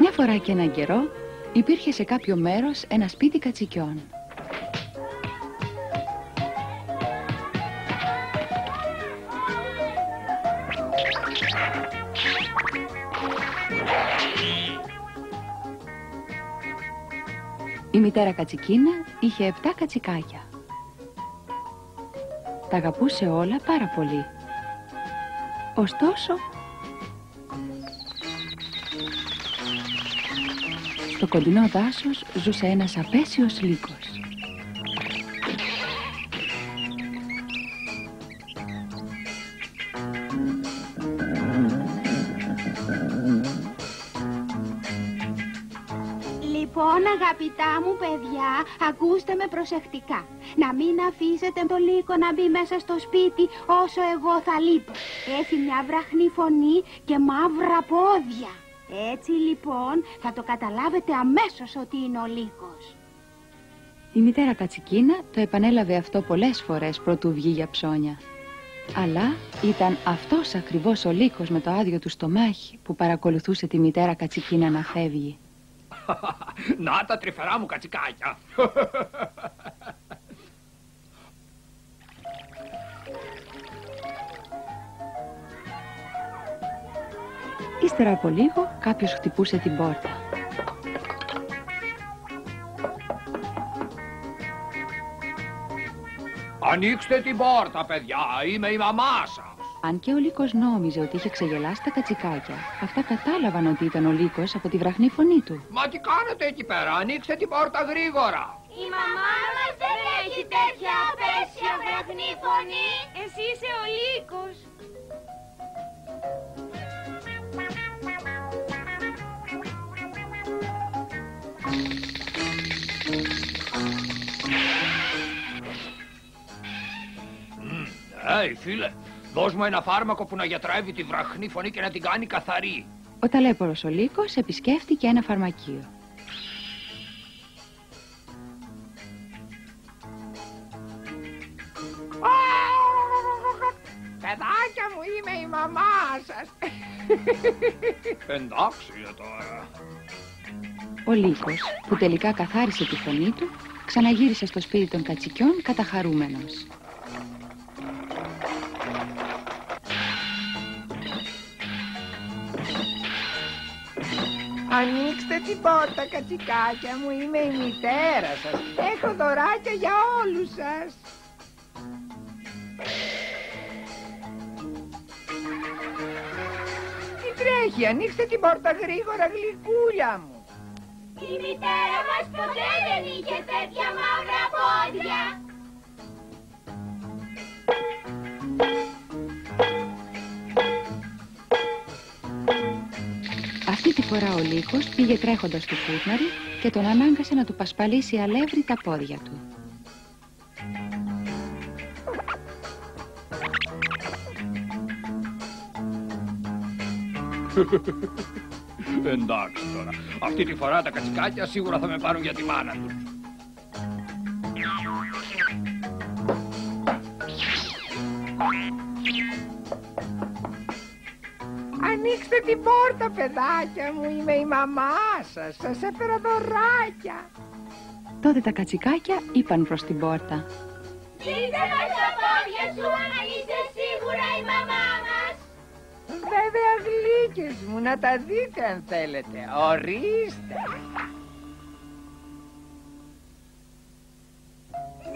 Μια φορά και έναν καιρό υπήρχε σε κάποιο μέρος ένα σπίτι κατσικιών. Η μητέρα κατσικίνα είχε 7 κατσικάκια. Τα αγαπούσε όλα πάρα πολύ. Ωστόσο, στο κοντινό δάσος ζούσε ένας απέσιος λύκος. Λοιπόν, αγαπητά μου παιδιά, ακούστε με προσεκτικά. Να μην αφήσετε το λύκο να μπει μέσα στο σπίτι όσο εγώ θα λείπω. Έχει μια βραχνή φωνή και μαύρα πόδια. Έτσι λοιπόν θα το καταλάβετε αμέσως ότι είναι ο λύκος. Η μητέρα κατσικίνα το επανέλαβε αυτό πολλές φορές προτού βγει για ψώνια. Αλλά ήταν αυτός ακριβώς ο λύκος με το άδειο του στομάχι που παρακολουθούσε τη μητέρα κατσικίνα να φεύγει. Να τα τρυφερά μου κατσικάκια. Ύστερα από λίγο κάποιος χτυπούσε την πόρτα. Ανοίξτε την πόρτα, παιδιά, είμαι η μαμά σας. Αν και ο λύκος νόμιζε ότι είχε ξεγελάσει τα κατσικάκια, αυτά κατάλαβαν ότι ήταν ο λύκος από τη βραχνή φωνή του. Μα τι κάνετε εκεί πέρα, ανοίξτε την πόρτα γρήγορα. Η μαμά μας δεν έχει τέτοια απέσια βραχνή φωνή. Εσύ είσαι ο λύκος. Φίλε, δώσ' μου ένα φάρμακο που να γιατρεύει τη βραχνή φωνή και να την κάνει καθαρή. Ο ταλέπορος ο λύκος επισκέφτηκε ένα φαρμακείο. Παιδάκια μου, είμαι η μαμά σας. Εντάξει τώρα. Ο λύκος, που τελικά καθάρισε τη φωνή του, ξαναγύρισε στο σπίτι των κατσικιών καταχαρούμενος. Ανοίξτε την πόρτα, κατσικάκια μου, είμαι η μητέρα σας. Έχω δωράκια για όλους σας. Τι τρέχει, ανοίξτε την πόρτα γρήγορα, γλυκούλια μου. Η μητέρα μας ποτέ δεν είχε τέτοια μαύρα πόδια. Αυτή τη φορά ο λύκος πήγε τρέχοντας στο φούρναρι και τον ανάγκασε να του πασπαλίσει αλεύρι τα πόδια του. Εντάξει τώρα, αυτή τη φορά τα κατσικάκια σίγουρα θα με πάρουν για τη μάνα τους. Ανοίξτε την πόρτα, παιδάκια μου, είμαι η μαμά σας. Σας έφερα δωράκια. Τότε τα κατσικάκια είπαν προς την πόρτα. Δείτε μας τα πόδια σου να είστε σίγουρα η μαμά μας. Βέβαια, γλύκες μου, να τα δείτε αν θέλετε. Ορίστε.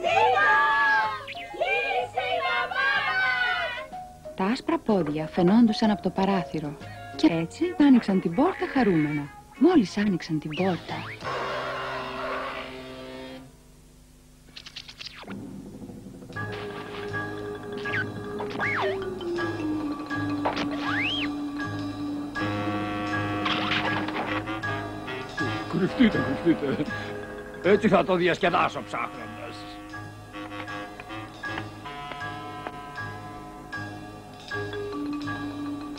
Ζήτω! Γύρισε η μαμά μας! Τα άσπρα πόδια φαινόντουσαν από το παράθυρο και έτσι άνοιξαν την πόρτα χαρούμενα. Μόλις άνοιξαν την πόρτα, Κρυφτείτε. Έτσι θα το διασκεδάσω ψάχνοντας.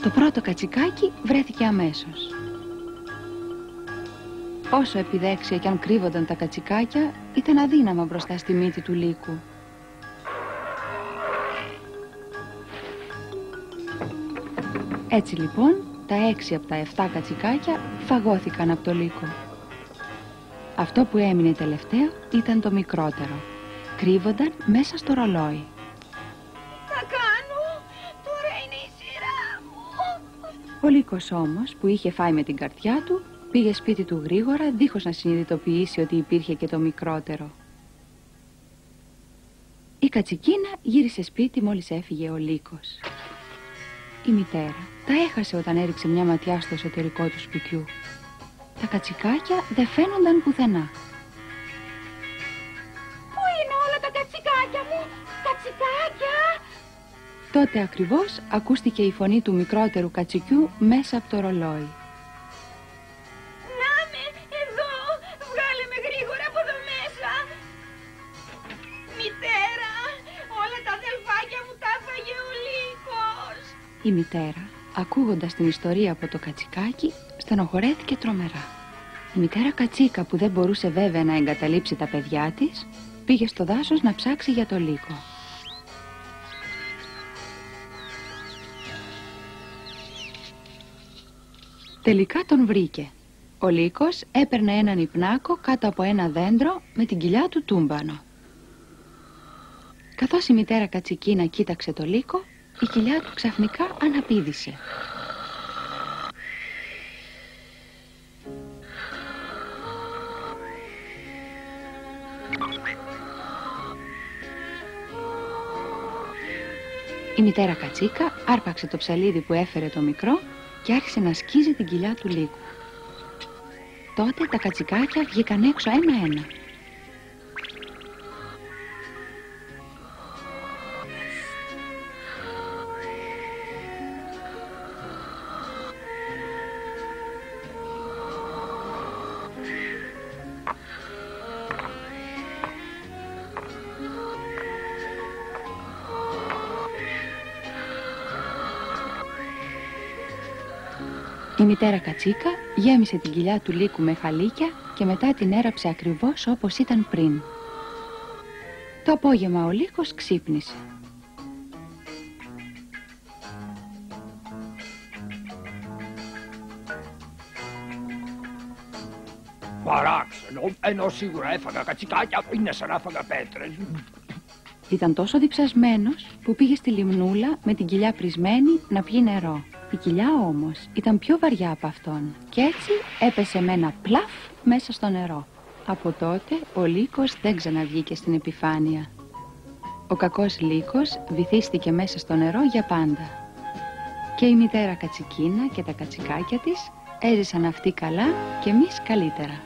το πρώτο κατσικάκι βρέθηκε αμέσως. Όσο επιδέξια κι αν κρύβονταν τα κατσικάκια, ήταν αδύναμα μπροστά στη μύτη του λύκου. Έτσι λοιπόν, τα 6 από τα 7 κατσικάκια φαγώθηκαν από το λύκο. Αυτό που έμεινε τελευταίο ήταν το μικρότερο. Κρύβονταν μέσα στο ρολόι. Θα κάνω, τώρα είναι η σειρά μου. Ο λύκος όμως, που είχε φάει με την καρδιά του, πήγε σπίτι του γρήγορα, δίχως να συνειδητοποιήσει ότι υπήρχε και το μικρότερο. Η κατσικίνα γύρισε σπίτι μόλις έφυγε ο λύκος. Η μητέρα τα έχασε όταν έριξε μια ματιά στο εσωτερικό του σπιτιού. Τα κατσικάκια δεν φαίνονταν πουθενά. Πού είναι όλα τα κατσικάκια μου? Κατσικάκια! Τότε ακριβώς ακούστηκε η φωνή του μικρότερου κατσικιού μέσα από το ρολόι. Να με, εδώ! Βγάλε με γρήγορα από εδώ μέσα! Μητέρα, όλα τα αδελφάκια μου τα έφαγε ο λύκος! Η μητέρα, ακούγοντας την ιστορία από το κατσικάκι, στενοχωρέθηκε τρομερά. Η μητέρα κατσίκα, που δεν μπορούσε βέβαια να εγκαταλείψει τα παιδιά της, πήγε στο δάσος να ψάξει για το λύκο. Τελικά τον βρήκε. Ο λύκος έπαιρνε έναν υπνάκο κάτω από ένα δέντρο με την κοιλιά του τούμπανο. Καθώς η μητέρα κατσικίνα κοίταξε το λύκο, η κοιλιά του ξαφνικά αναπήδησε. Η μητέρα κατσίκα άρπαξε το ψαλίδι που έφερε το μικρό και άρχισε να σκίζει την κοιλιά του λύκου. Τότε τα κατσικάκια βγήκαν έξω ένα-ένα. Η μητέρα κατσίκα γέμισε την κοιλιά του λύκου με χαλίκια και μετά την έραψε ακριβώς όπως ήταν πριν. Το απόγευμα ο λύκος ξύπνησε. Παράξενο, ενώ σίγουρα έφαγα κατσικάκια, είναι σαν να έφαγα πέτρες. Ήταν τόσο διψασμένος που πήγε στη λιμνούλα με την κοιλιά πρισμένη να πιει νερό. Η κοιλιά όμως ήταν πιο βαριά από αυτόν και έτσι έπεσε με ένα πλαφ μέσα στο νερό. Από τότε ο λύκος δεν ξαναβγήκε στην επιφάνεια. Ο κακός λύκος βυθίστηκε μέσα στο νερό για πάντα. Και η μητέρα κατσικίνα και τα κατσικάκια της έζησαν αυτοί καλά και εμείς καλύτερα.